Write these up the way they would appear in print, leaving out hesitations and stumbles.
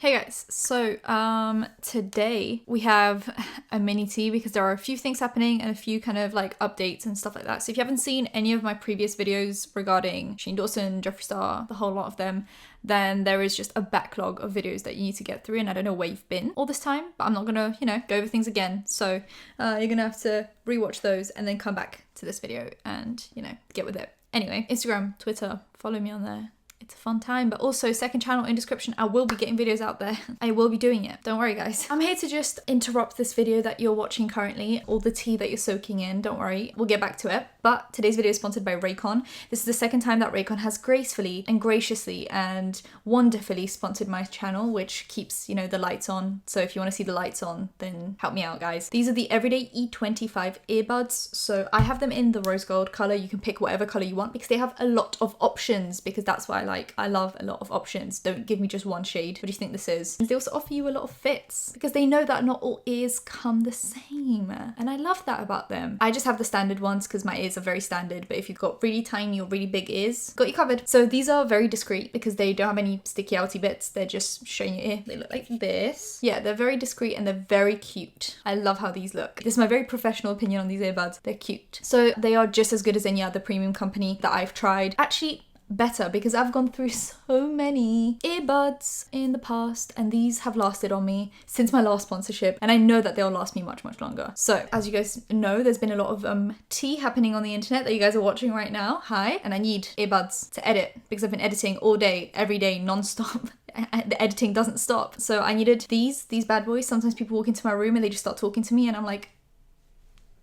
Hey guys, so today we have a mini tea because there are a few things happening and a few kind of like updates and stuff like that. So if you haven't seen any of my previous videos regarding Shane Dawson, Jeffree Star, the whole lot of them, then there is just a backlog of videos that you need to get through, and I don't know where you've been all this time, but I'm not gonna, go over things again. So you're gonna have to rewatch those and then come back to this video and, get with it. Anyway, Instagram, Twitter, follow me on there. It's a fun time, but also second channel in description. I will be getting videos out there. I will be doing it. Don't worry, guys. I'm here to just interrupt this video that you're watching currently, all the tea that you're soaking in. Don't worry, we'll get back to it. But today's video is sponsored by Raycon. This is the second time that Raycon has gracefully and graciously and wonderfully sponsored my channel, which keeps, the lights on. So if you want to see the lights on, then help me out, guys. These are the Everyday E25 earbuds. So I have them in the rose gold color. You can pick whatever color you want because they have a lot of options, because that's why I love a lot of options. Don't give me just one shade. What do you think this is? And they also offer you a lot of fits because they know that not all ears come the same. And I love that about them. I just have the standard ones because my ears are very standard, but if you've got really tiny or really big ears, got you covered. So these are very discreet because they don't have any sticky outy bits. They're just showing your ear. They look like this. Yeah, they're very discreet and they're very cute. I love how these look. This is my very professional opinion on these earbuds. They're cute. So they are just as good as any other premium company that I've tried. Actually, better, because I've gone through so many earbuds in the past and these have lasted on me since my last sponsorship, and I know that they'll last me much longer. So as you guys know, there's been a lot of tea happening on the internet that you guys are watching right now. Hi. And I need earbuds to edit because I've been editing all day, every day, non-stop. The editing doesn't stop. So I needed these bad boys. Sometimes people walk into my room and they just start talking to me and I'm like,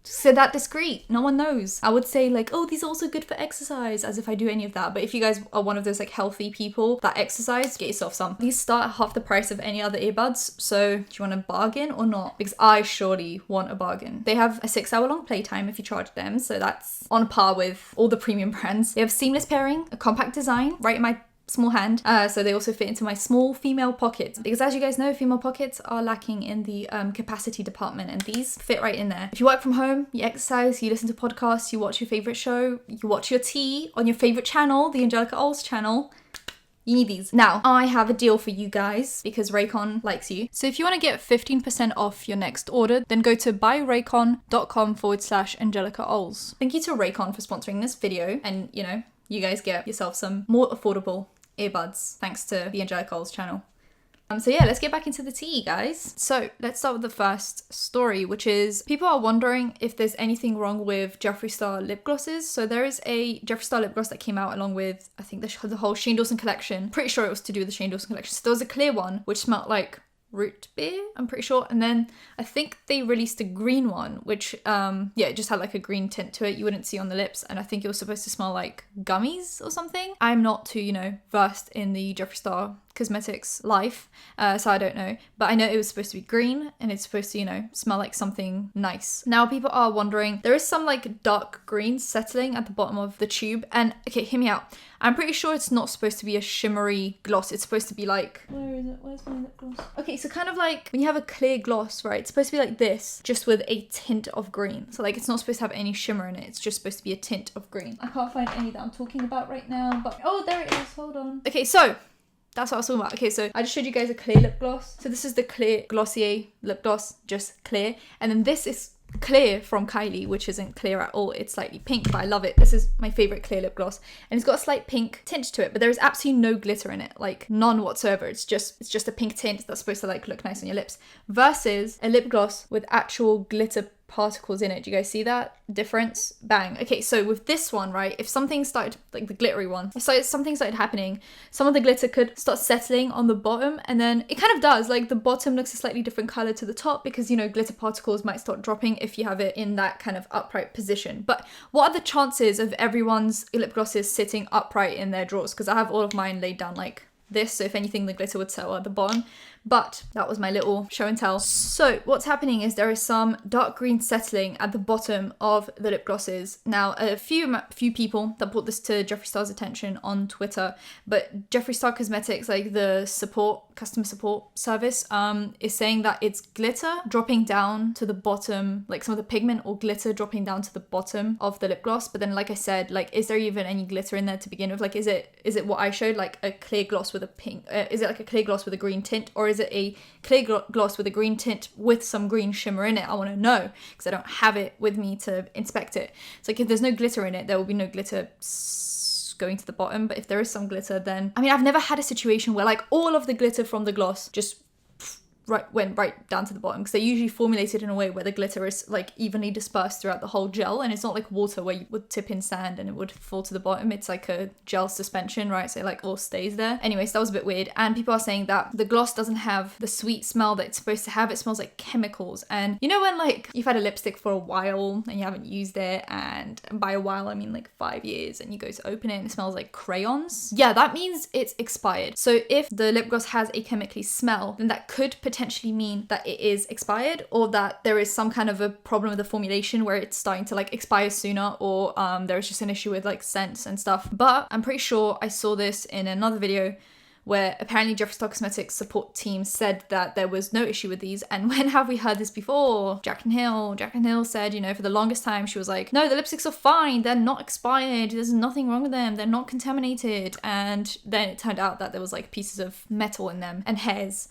so that discreet, no one knows. I would say like, oh, these are also good for exercise, as if I do any of that. But if you guys are one of those like healthy people that exercise, get yourself some. These start at half the price of any other earbuds. So do you want a bargain or not? Because I surely want a bargain. They have a 6-hour long playtime if you charge them. So that's on par with all the premium brands. They have seamless pairing, a compact design, right in my small hand, so they also fit into my small female pockets, because as you guys know, female pockets are lacking in the capacity department, and these fit right in there. If you work from home, you exercise, you listen to podcasts, you watch your favorite show, you watch your tea on your favorite channel, the Angelika Oles channel, you need these. Now, I have a deal for you guys because Raycon likes you. So if you want to get 15% off your next order, then go to buyraycon.com/Angelika Oles. Thank you to Raycon for sponsoring this video, and you guys get yourself some more affordable earbuds thanks to the Angelika Oles channel. So yeah, let's get back into the tea, guys. So let's start with the first story, which is people are wondering if there's anything wrong with Jeffree Star lip glosses. So there is a Jeffree Star lip gloss that came out along with, I think, the whole Shane Dawson collection. Pretty sure it was to do with the Shane Dawson collection. So there was a clear one which smelled like root beer, I'm pretty sure, and then I think they released a green one which it just had like a green tint to it. You wouldn't see on the lips, and I think it was supposed to smell like gummies or something. I'm not too versed in the Jeffree Star cosmetics life, so I don't know, but I know it was supposed to be green and it's supposed to smell like something nice. Now people are wondering, there is some like dark green settling at the bottom of the tube, and okay, hear me out. I'm pretty sure it's not supposed to be a shimmery gloss. It's supposed to be like, where is it? Where's my lip gloss? Okay, so kind of like when you have a clear gloss, right? It's supposed to be like this, just with a tint of green. So like it's not supposed to have any shimmer in it. It's just supposed to be a tint of green. I can't find any that I'm talking about right now, but oh, there it is. Hold on. Okay, so that's what I was talking about. Okay, so I just showed you guys a clear lip gloss. So this is the clear Glossier lip gloss, just clear. And then this is clear from Kylie, which isn't clear at all. It's slightly pink, but I love it. This is my favorite clear lip gloss, and it's got a slight pink tint to it, but there is absolutely no glitter in it, like none whatsoever. It's just a pink tint that's supposed to like look nice on your lips, versus a lip gloss with actual glitter particles in it. Do you guys see that difference? Bang. Okay, so with this one, right, if something started, like the glittery one, if something started happening, some of the glitter could start settling on the bottom, and then it kind of does, like the bottom looks a slightly different color to the top because glitter particles might start dropping if you have it in that kind of upright position. But what are the chances of everyone's lip glosses sitting upright in their drawers? Because I have all of mine laid down like this, so if anything the glitter would settle at the bottom. But that was my little show and tell. So what's happening is there is some dark green settling at the bottom of the lip glosses. Now a few people that brought this to Jeffree Star's attention on Twitter, but Jeffree Star Cosmetics, like the support customer support service is saying that it's glitter dropping down to the bottom, like some of the pigment or glitter dropping down to the bottom of the lip gloss. But then, like I said, like, is there even any glitter in there to begin with? Like, is it what I showed, like a clear gloss with a pink, is it like a clear gloss with a green tint, or is it a clear gloss with a green tint with some green shimmer in it? I want to know, because I don't have it with me to inspect it. It's like, if there's no glitter in it, there will be no glitter going to the bottom. But if there is some glitter, then, I mean, I've never had a situation where like all of the glitter from the gloss just went right down to the bottom, because they're usually formulated in a way where the glitter is like evenly dispersed throughout the whole gel, and it's not like water where you would tip in sand and it would fall to the bottom. It's like a gel suspension, right? So it like all stays there. Anyways, that was a bit weird. And people are saying that the gloss doesn't have the sweet smell that it's supposed to have. It smells like chemicals. And you know when like you've had a lipstick for a while and you haven't used it, and by a while I mean like 5 years, and you go to open it and it smells like crayons? Yeah, that means it's expired. So if the lip gloss has a chemically smell, then that could potentially mean that it is expired, or that there is some kind of a problem with the formulation where it's starting to like expire sooner, or there's just an issue with like scents and stuff. But I'm pretty sure I saw this in another video where apparently Jeffree Star Cosmetics support team said that there was no issue with these. And when have we heard this before? Jaclyn Hill said, you know, for the longest time, she was like, no, the lipsticks are fine. They're not expired. There's nothing wrong with them. They're not contaminated. And then it turned out that there was like pieces of metal in them and hairs.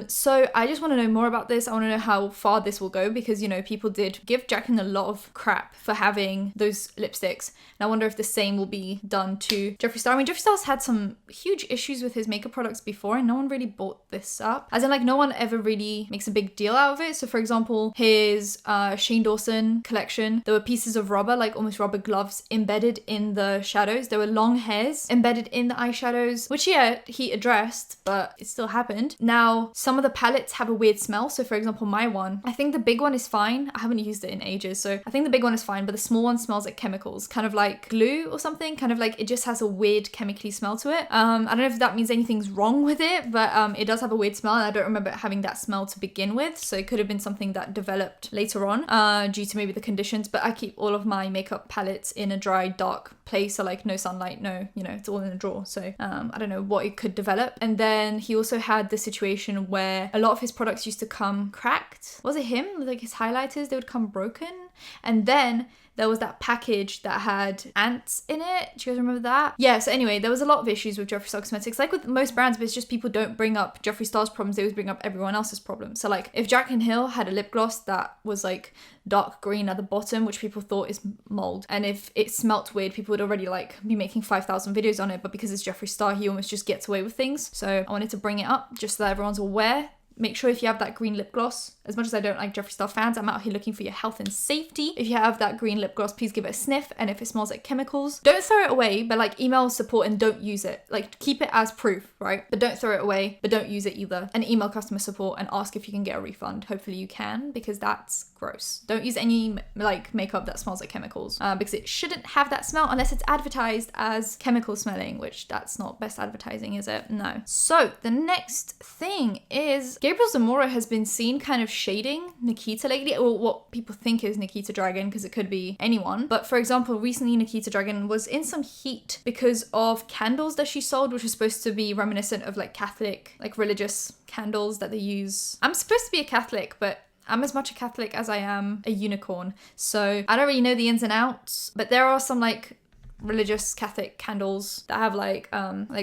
So I just want to know more about this. I want to know how far this will go, because, you know, people did give Jaclyn a lot of crap for having those lipsticks. And I wonder if the same will be done to Jeffree Star. I mean, Jeffree Star's had some huge issues with his makeup products before, and no one really brought this up. As in, like, no one ever really makes a big deal out of it. So for example, his Shane Dawson collection, there were pieces of rubber, like almost rubber gloves, embedded in the shadows. There were long hairs embedded in the eyeshadows, which yeah, he addressed, but it still happened. Now, some of the palettes have a weird smell. So for example, my one, I think the big one is fine. I haven't used it in ages, so I think the big one is fine, but the small one smells like chemicals, kind of like glue or something, kind of like it just has a weird chemically smell to it. I don't know if that means anything's wrong with it, but it does have a weird smell, and I don't remember it having that smell to begin with, so it could have been something that developed later on due to maybe the conditions. But I keep all of my makeup palettes in a dry, dark place, so like no sunlight, no, you know, it's all in a drawer, so I don't know what it could develop. And then he also had the situation where a lot of his products used to come cracked. Was it him? Like his highlighters, they would come broken, and then there was that package that had ants in it. Do you guys remember that? Yeah, so anyway, there was a lot of issues with Jeffree Star Cosmetics, like with most brands, but it's just people don't bring up Jeffree Star's problems, they always bring up everyone else's problems. So like if Jaclyn Hill had a lip gloss that was like dark green at the bottom, which people thought is mold, and if it smelt weird, people would already like be making 5,000 videos on it, but because it's Jeffree Star, he almost just gets away with things. So I wanted to bring it up just so that everyone's aware. Make sure if you have that green lip gloss, as much as I don't like Jeffree Star fans, I'm out here looking for your health and safety. If you have that green lip gloss, please give it a sniff. And if it smells like chemicals, don't throw it away, but like email support and don't use it. Like keep it as proof, right? But don't throw it away, but don't use it either. And email customer support and ask if you can get a refund. Hopefully you can, because that's gross. Don't use any like makeup that smells like chemicals because it shouldn't have that smell unless it's advertised as chemical smelling, which that's not best advertising, is it? No. So the next thing is Gabriel Zamora has been seen kind of shading Nikita lately, or what people think is Nikita Dragon, because it could be anyone. But for example, recently Nikita Dragon was in some heat because of candles that she sold, which was supposed to be reminiscent of like Catholic, like religious candles that they use. I'm supposed to be a Catholic, but I'm as much a Catholic as I am a unicorn, so I don't really know the ins and outs, but there are some like religious Catholic candles that have like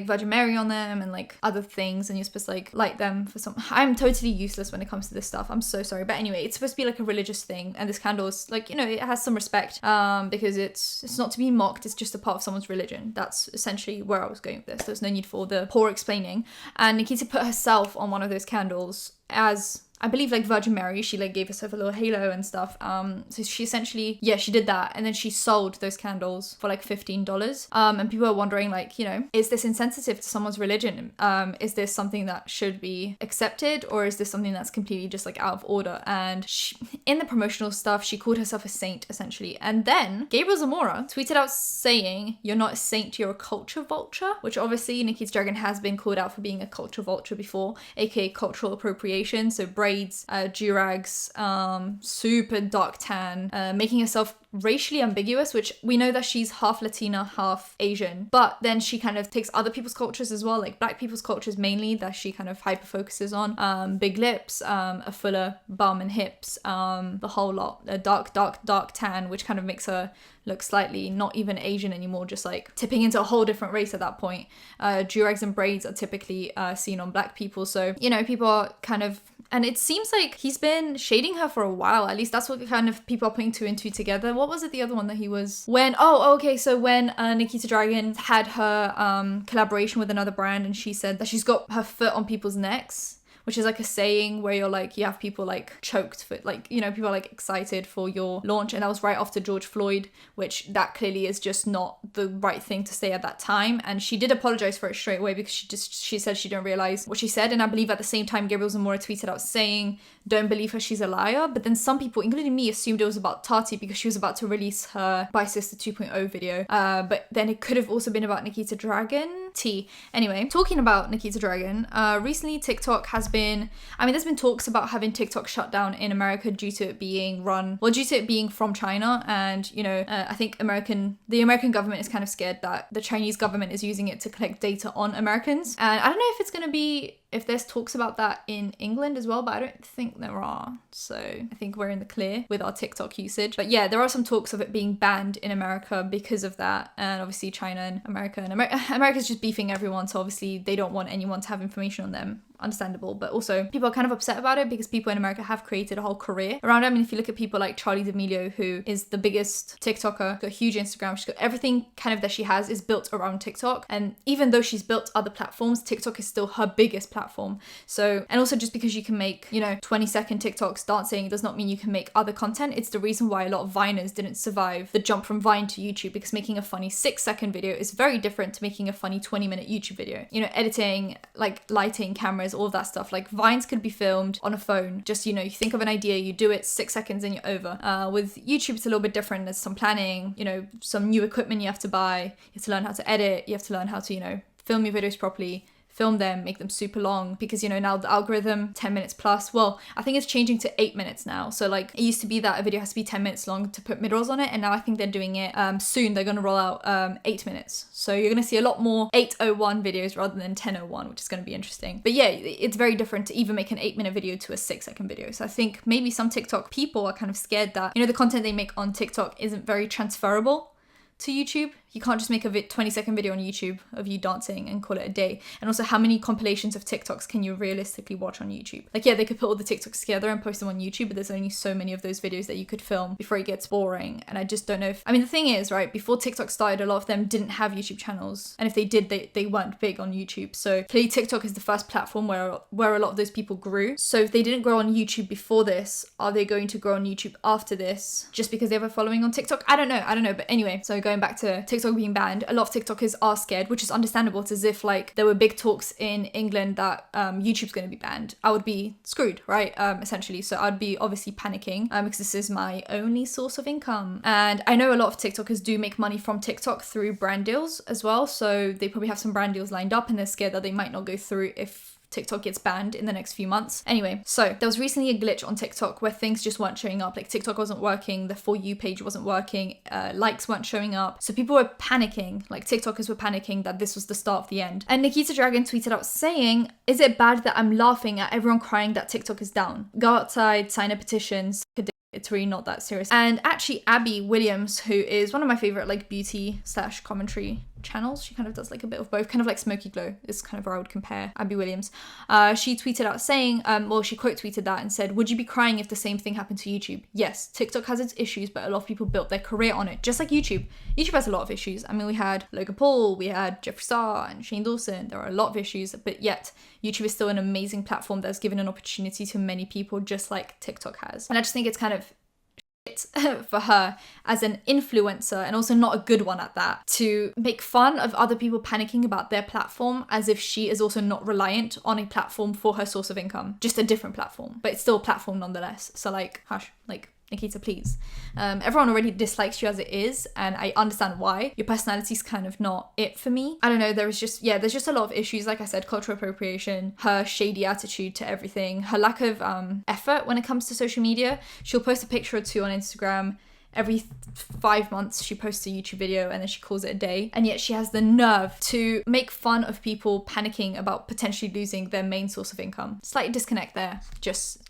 Virgin Mary on them and like other things, and you're supposed to like light them for some. I'm totally useless when it comes to this stuff, I'm so sorry, but anyway, it's supposed to be like a religious thing, and this candle is like, you know, it has some respect because it's not to be mocked, it's just a part of someone's religion. That's essentially where I was going with this. There's no need for the poor explaining. And Nikita put herself on one of those candles as, I believe, like Virgin Mary. She like gave herself a little halo and stuff. So she essentially, yeah, she did that, and then she sold those candles for like $15. And people are wondering, like, you know, is this insensitive to someone's religion? Is this something that should be accepted, or is this something that's completely just like out of order? And she, in the promotional stuff, she called herself a saint essentially. And then Gabriel Zamora tweeted out saying, "You're not a saint, you're a culture vulture," which obviously Nikita Dragon has been called out for being a culture vulture before, aka cultural appropriation. So Bray braids, durags, super dark tan, making herself racially ambiguous, which we know that she's half Latina, half Asian, but then she kind of takes other people's cultures as well, like black people's cultures mainly, that she kind of hyper focuses on. Big lips, a fuller bum and hips, the whole lot, a dark tan, which kind of makes her look slightly not even Asian anymore, just like tipping into a whole different race at that point. Durags and braids are typically seen on black people, so you know, people are kind of, and it seems like he's been shading her for a while. At least that's what kind of people are putting two and two together. What was it, the other one that he was... when Nikita Dragon had her collaboration with another brand, and she said that she's got her foot on people's necks, which is like a saying where you're like, you have people like choked for, like, you know, people are like excited for your launch. And that was right after George Floyd, which that clearly is just not the right thing to say at that time. And she did apologize for it straight away, because she said she didn't realize what she said. And I believe at the same time, Gabriel Zamora tweeted out saying, don't believe her, she's a liar. But then some people, including me, assumed it was about Tati because she was about to release her By Sister 2.0 video. But then it could have also been about Nikita Dragon. Anyway, talking about Nikita Dragon, recently TikTok has been, I mean, there's been talks about having TikTok shut down in America due to it being from China. And, you know, I think the American government is kind of scared that the Chinese government is using it to collect data on Americans. And I don't know if it's going to be, if there's talks about that in England as well, but I don't think there are. So I think we're in the clear with our TikTok usage. But yeah, there are some talks of it being banned in America because of that. And obviously China and America's just beefing everyone. So obviously they don't want anyone to have information on them. Understandable, but also people are kind of upset about it because people in America have created a whole career around it. I mean, if you look at people like Charli D'Amelio, who is the biggest TikToker, got a huge Instagram, she's got everything kind of that she has is built around TikTok. And even though she's built other platforms, TikTok is still her biggest platform. So, and also just because you can make, you know, 20-second TikToks dancing does not mean you can make other content. It's the reason why a lot of Viners didn't survive the jump from Vine to YouTube, because making a funny 6-second video is very different to making a funny 20-minute YouTube video. You know, editing, like lighting, cameras, all of that stuff. Like Vines could be filmed on a phone. Just, you know, you think of an idea, you do it 6 seconds and you're over. With YouTube, it's a little bit different. There's some planning, you know, some new equipment you have to buy. You have to learn how to edit. You have to learn how to, you know, film your videos properly, film them, make them super long, because, you know, now the algorithm 10 minutes plus, well, I think it's changing to 8 minutes now. So like it used to be that a video has to be 10 minutes long to put mid-rolls on it, and now I think they're doing it soon. They're going to roll out 8 minutes, so you're going to see a lot more 8:01 videos rather than 10:01, which is going to be interesting. But yeah, it's very different to even make an 8-minute video to a 6-second video. So I think maybe some TikTok people are kind of scared that, you know, the content they make on TikTok isn't very transferable to YouTube. You can't just make a 20-second video on YouTube of you dancing and call it a day. And also, how many compilations of TikToks can you realistically watch on YouTube? Like, yeah, they could put all the TikToks together and post them on YouTube, but there's only so many of those videos that you could film before it gets boring. And I just don't know if, I mean, the thing is, right, before TikTok started, a lot of them didn't have YouTube channels. And if they did, they weren't big on YouTube. So clearly TikTok is the first platform where a lot of those people grew. So if they didn't grow on YouTube before this, are they going to grow on YouTube after this just because they have a following on TikTok? I don't know. But anyway, so going back to TikTok being banned, a lot of TikTokers are scared, which is understandable. It's as if like there were big talks in England that YouTube's going to be banned. I would be screwed, right? Essentially. So I'd be obviously panicking because this is my only source of income. And I know a lot of TikTokers do make money from TikTok through brand deals as well. So they probably have some brand deals lined up and they're scared that they might not go through if TikTok gets banned in the next few months. Anyway, so there was recently a glitch on TikTok where things just weren't showing up. Like TikTok wasn't working, the For You page wasn't working, likes weren't showing up. So people were panicking, like TikTokers were panicking that this was the start of the end. And Nikita Dragon tweeted out saying, "Is it bad that I'm laughing at everyone crying that TikTok is down? Go outside, sign a petition. It's really not that serious." And actually Abby Williams, who is one of my favorite like beauty/commentary channels, she kind of does like a bit of both, kind of like Smoky Glow is kind of where I would compare Abby Williams. She tweeted out saying, she quote tweeted that and said, "Would you be crying if the same thing happened to YouTube? Yes, TikTok has its issues, but a lot of people built their career on it, just like YouTube. YouTube has a lot of issues. I mean, we had Logan Paul, we had Jeffree Star and Shane Dawson. There are a lot of issues, but yet YouTube is still an amazing platform that's given an opportunity to many people, just like TikTok has." And I just think it's kind of for her as an influencer, and also not a good one at that, to make fun of other people panicking about their platform as if she is also not reliant on a platform for her source of income, just a different platform, but it's still a platform nonetheless. So like, hush, like, Nikita, please. Everyone already dislikes you as it is, and I understand why. Your personality's kind of not it for me. I don't know, there's just a lot of issues. Like I said, cultural appropriation, her shady attitude to everything, her lack of effort when it comes to social media. She'll post a picture or two on Instagram. Every 5 months she posts a YouTube video and then she calls it a day. And yet she has the nerve to make fun of people panicking about potentially losing their main source of income. Slight disconnect there. Just,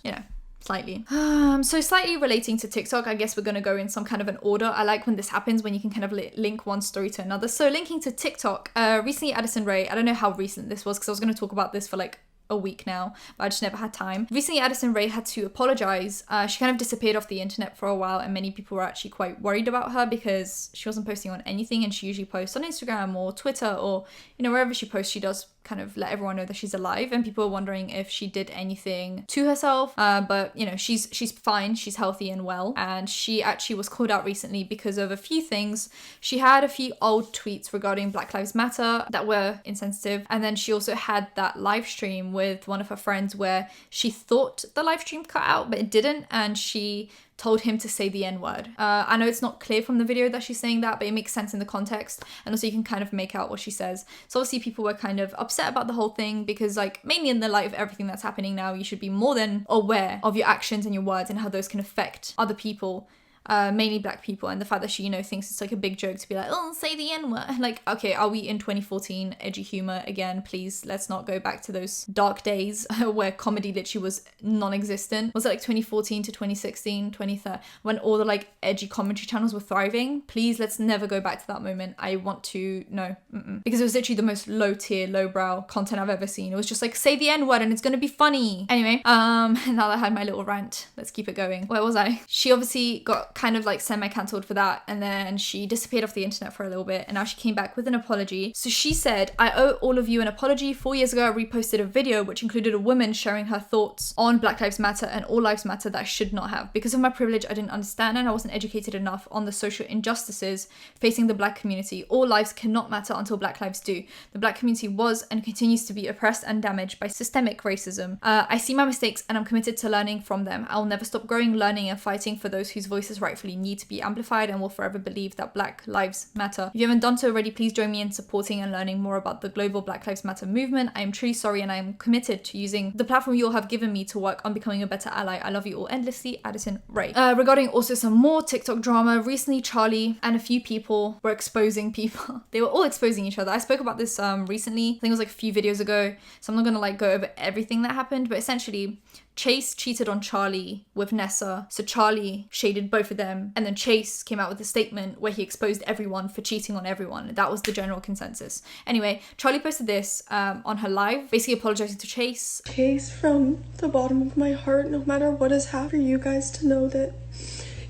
you know, slightly. So slightly relating to TikTok, I guess we're going to go in some kind of an order. I like when this happens, when you can kind of link one story to another. So linking to TikTok, recently Addison Rae, I don't know how recent this was because I was going to talk about this for like a week now, but I just never had time. Recently, Addison Rae had to apologize. She kind of disappeared off the internet for a while, and many people were actually quite worried about her because she wasn't posting on anything, and she usually posts on Instagram or Twitter or, you know, wherever she posts, she does kind of let everyone know that she's alive, and people were wondering if she did anything to herself, but you know, she's fine, she's healthy and well. And she actually was called out recently because of a few things. She had a few old tweets regarding Black Lives Matter that were insensitive, and then she also had that live stream with one of her friends where she thought the live stream cut out but it didn't, and she told him to say the N-word. I know it's not clear from the video that she's saying that, but it makes sense in the context, and also you can kind of make out what she says. So obviously people were kind of upset about the whole thing because, like, mainly in the light of everything that's happening now, you should be more than aware of your actions and your words and how those can affect other people. Mainly black people, and the fact that she, you know, thinks it's like a big joke to be like, oh, say the N-word. Like, okay, are we in 2014 edgy humor again? Please, let's not go back to those dark days where comedy literally was non-existent. Was it like 2014 to 2016, 2013, when all the like edgy commentary channels were thriving? Please, let's never go back to that moment. I want to, no, because it was literally the most low tier, lowbrow content I've ever seen. It was just like, say the N-word and it's gonna be funny. Anyway, now that I had my little rant, let's keep it going. Where was I? She obviously got kind of like semi-cancelled for that, and then she disappeared off the internet for a little bit, and now she came back with an apology. So she said, I owe all of you an apology. 4 years ago I reposted a video which included a woman sharing her thoughts on Black Lives Matter and All Lives Matter that I should not have. Because of my privilege, I didn't understand and I wasn't educated enough on the social injustices facing the black community. All lives cannot matter until black lives do. The black community was and continues to be oppressed and damaged by systemic racism. I see my mistakes and I'm committed to learning from them. I'll never stop growing, learning and fighting for those whose voices rightfully need to be amplified, and will forever believe that Black Lives Matter. If you haven't done so already, please join me in supporting and learning more about the global Black Lives Matter movement. I am truly sorry, and I am committed to using the platform you all have given me to work on becoming a better ally. I love you all endlessly, Addison Rae. Regarding also some more TikTok drama, recently Charli and a few people were exposing people. They were all exposing each other. I spoke about this recently, I think it was like a few videos ago, so I'm not gonna like go over everything that happened, but essentially Chase cheated on Charli with Nessa, so Charli shaded both of them, and then Chase came out with a statement where he exposed everyone for cheating on everyone. That was the general consensus. Anyway, Charli posted this on her live, basically apologizing to Chase. Chase, from the bottom of my heart, no matter what has happened, for you guys to know that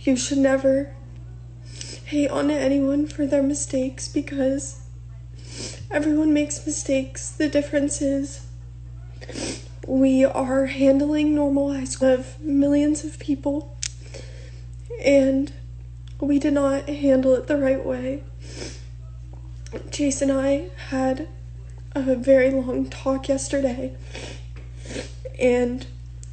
you should never hate on anyone for their mistakes, because everyone makes mistakes. The difference is we are handling normal high school of millions of people, and we did not handle it the right way. Chase and I had a very long talk yesterday, and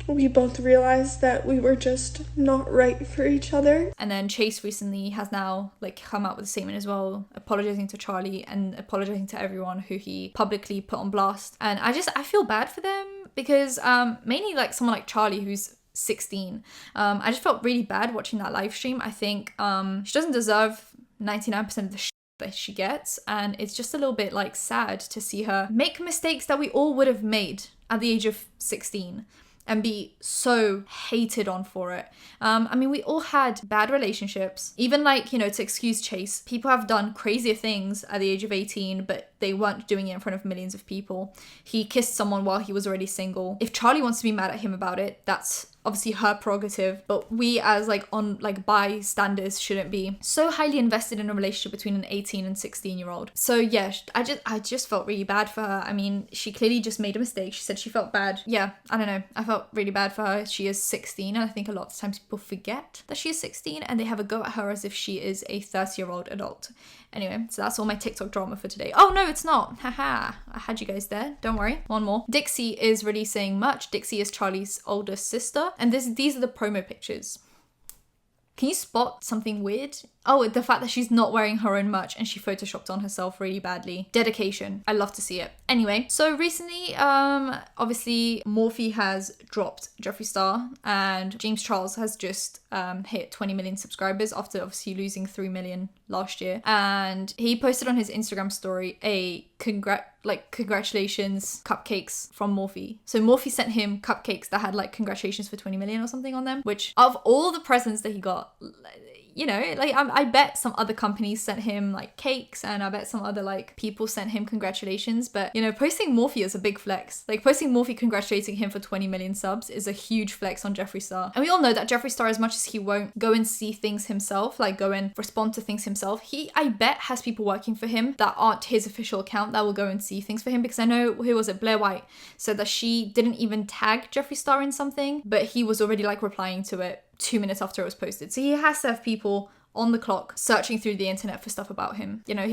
we both realized that we were just not right for each other. And then Chase recently has now like come out with a statement as well, apologizing to Charli and apologizing to everyone who he publicly put on blast. And I feel bad for them, because mainly like someone like Charli who's 16. I just felt really bad watching that live stream. I think she doesn't deserve 99% of the shit that she gets, and it's just a little bit like sad to see her make mistakes that we all would have made at the age of 16 and be so hated on for it. I mean, we all had bad relationships. Even like, you know, to excuse Chase, people have done crazier things at the age of 18, but they weren't doing it in front of millions of people. He kissed someone while he was already single. If Charli wants to be mad at him about it, that's obviously her prerogative, but we as like bystanders shouldn't be so highly invested in a relationship between an 18 and 16-year-old. So yeah, I just felt really bad for her. I mean, she clearly just made a mistake. She said she felt bad. Yeah, I don't know. I felt really bad for her. She is 16, and I think a lot of times people forget that she is 16 and they have a go at her as if she is a 30-year-old adult. Anyway, so that's all my TikTok drama for today. Oh no, it's not. Haha, I had you guys there. Don't worry. One more. Dixie is releasing merch. Dixie is Charli's older sister. and these are the promo pictures. Can you spot something weird? Oh, the fact that she's not wearing her own merch and she photoshopped on herself really badly. Dedication. I love to see it. Anyway, so recently, obviously Morphe has dropped Jeffree Star and James Charles has just hit 20 million subscribers after obviously losing 3 million last year. And he posted on his Instagram story a congratulations cupcakes from Morphe. So Morphe sent him cupcakes that had like congratulations for 20 million or something on them, which of all the presents that he got, you know, like I bet some other companies sent him like cakes, and I bet some other like people sent him congratulations. But you know, posting Morphe is a big flex. Like posting Morphe congratulating him for 20 million subs is a huge flex on Jeffree Star. And we all know that Jeffree Star, as much as he won't go and see things himself, like go and respond to things himself, he, I bet, has people working for him that aren't his official account that will go and see things for him. Because I know, who was it, Blair White said that she didn't even tag Jeffree Star in something, but he was already like replying to it 2 minutes after it was posted. So he has to have people on the clock searching through the internet for stuff about him. You know,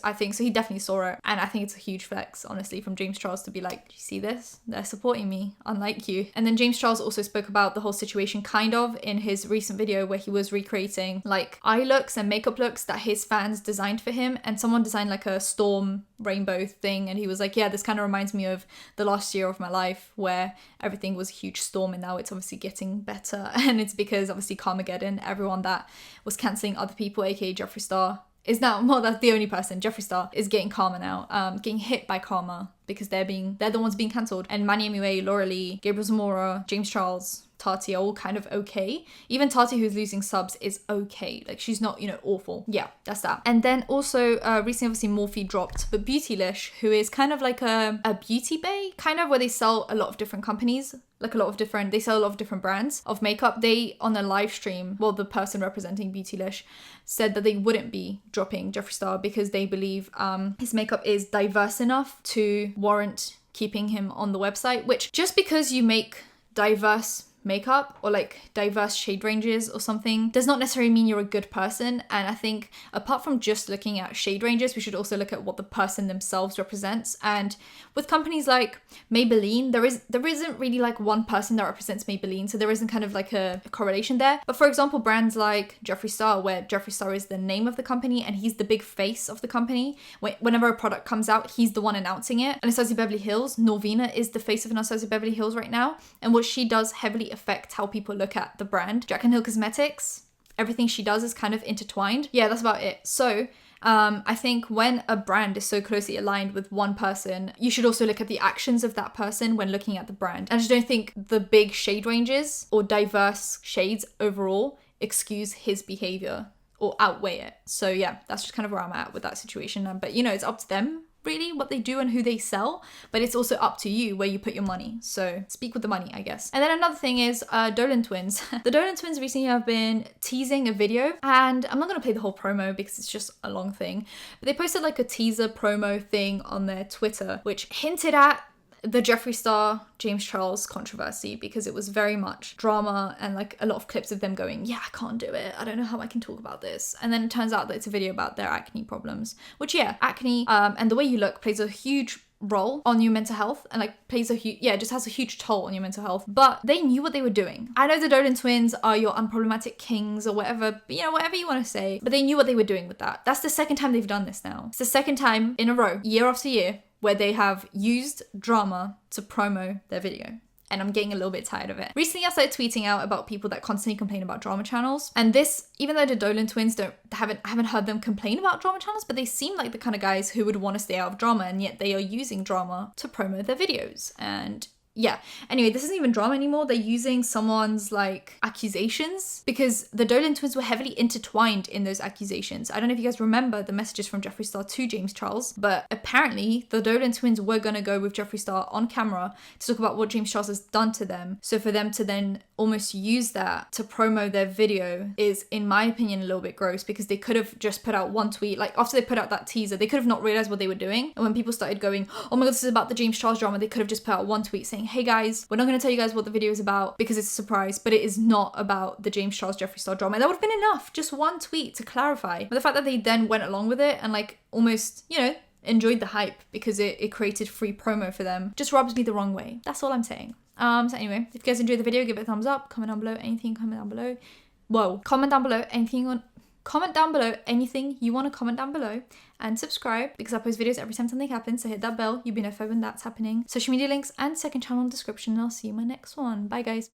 I think so. He definitely saw it, and I think it's a huge flex, honestly, from James Charles to be like, you see this? They're supporting me, unlike you. And then James Charles also spoke about the whole situation kind of in his recent video where he was recreating like eye looks and makeup looks that his fans designed for him, and someone designed like a storm rainbow thing, and he was like, yeah, this kind of reminds me of the last year of my life where everything was a huge storm, and now it's obviously getting better. And it's because obviously Carmageddon, everyone that was cancelling other people, aka Jeffree Star, is now, well, that's the only person. Jeffree Star is getting karma now, getting hit by karma because they're the ones being cancelled. And Manny MUA, Laura Lee, Gabriel Zamora, James Charles, Tati are all kind of okay. Even Tati, who's losing subs, is okay. Like, she's not, you know, awful. Yeah, that's that. And then also recently, obviously, Morphe dropped, but Beautylish, who is kind of like a beauty bay, kind of, where they sell a lot of different companies, like they sell a lot of different brands of makeup. They, on a live stream, well, the person representing Beautylish said that they wouldn't be dropping Jeffree Star because they believe his makeup is diverse enough to warrant keeping him on the website, which just because you make diverse makeup or like diverse shade ranges or something does not necessarily mean you're a good person. And I think apart from just looking at shade ranges, we should also look at what the person themselves represents. And with companies like Maybelline, there isn't really like one person that represents Maybelline, so there isn't kind of like a correlation there. But for example, brands like Jeffree Star, where Jeffree Star is the name of the company and he's the big face of the company, whenever a product comes out, he's the one announcing it. Anastasia Beverly Hills, Norvina is the face of Anastasia Beverly Hills right now, and what she does heavily affect how people look at the brand. Jack & Hill Cosmetics, everything she does is kind of intertwined. Yeah, that's about it. So I think when a brand is so closely aligned with one person, you should also look at the actions of that person when looking at the brand. And I just don't think the big shade ranges or diverse shades overall excuse his behavior or outweigh it. So yeah, that's just kind of where I'm at with that situation. But you know, it's up to them really what they do and who they sell, but it's also up to you where you put your money. So speak with the money, I guess. And then another thing is Dolan Twins. The Dolan Twins recently have been teasing a video, and I'm not going to play the whole promo because it's just a long thing, but they posted like a teaser promo thing on their Twitter which hinted at the Jeffree Star, James Charles controversy, because it was very much drama and like a lot of clips of them going, yeah, I can't do it, I don't know how I can talk about this. And then it turns out that it's a video about their acne problems, which yeah, acne and the way you look plays a huge role on your mental health, and like plays a huge, just has a huge toll on your mental health. But they knew what they were doing. I know the Dolan Twins are your unproblematic kings or whatever, you know, whatever you want to say, but they knew what they were doing with that. That's the second time they've done this now. It's the second time in a row, year after year, where they have used drama to promo their video. And I'm getting a little bit tired of it. Recently, I started tweeting out about people that constantly complain about drama channels. And this, even though the Dolan Twins haven't heard them complain about drama channels, but they seem like the kind of guys who would want to stay out of drama, and yet they are using drama to promo their videos. And yeah, anyway, this isn't even drama anymore. They're using someone's like accusations, because the Dolan Twins were heavily intertwined in those accusations. I don't know if you guys remember the messages from Jeffree Star to James Charles, but apparently the Dolan Twins were going to go with Jeffree Star on camera to talk about what James Charles has done to them. So for them to then almost use that to promo their video is, in my opinion, a little bit gross, because they could have just put out one tweet. Like after they put out that teaser, they could have not realized what they were doing. And when people started going, oh my god, this is about the James Charles drama, they could have just put out one tweet saying, hey guys, we're not going to tell you guys what the video is about because it's a surprise, but it is not about the James Charles Jeffree Star drama. And that would have been enough, just one tweet to clarify. But the fact that they then went along with it and like almost, you know, enjoyed the hype because it created free promo for them just rubs me the wrong way. That's all I'm saying. So anyway, if you guys enjoyed the video, give it a thumbs up, comment down below anything, comment down below. Whoa, comment down below anything you want. Comment down below anything you want to comment down below, and subscribe because I post videos every time something happens, so hit that bell, you'll be notified when that's happening. Social media links and second channel in the description, and I'll see you in my next one. Bye guys.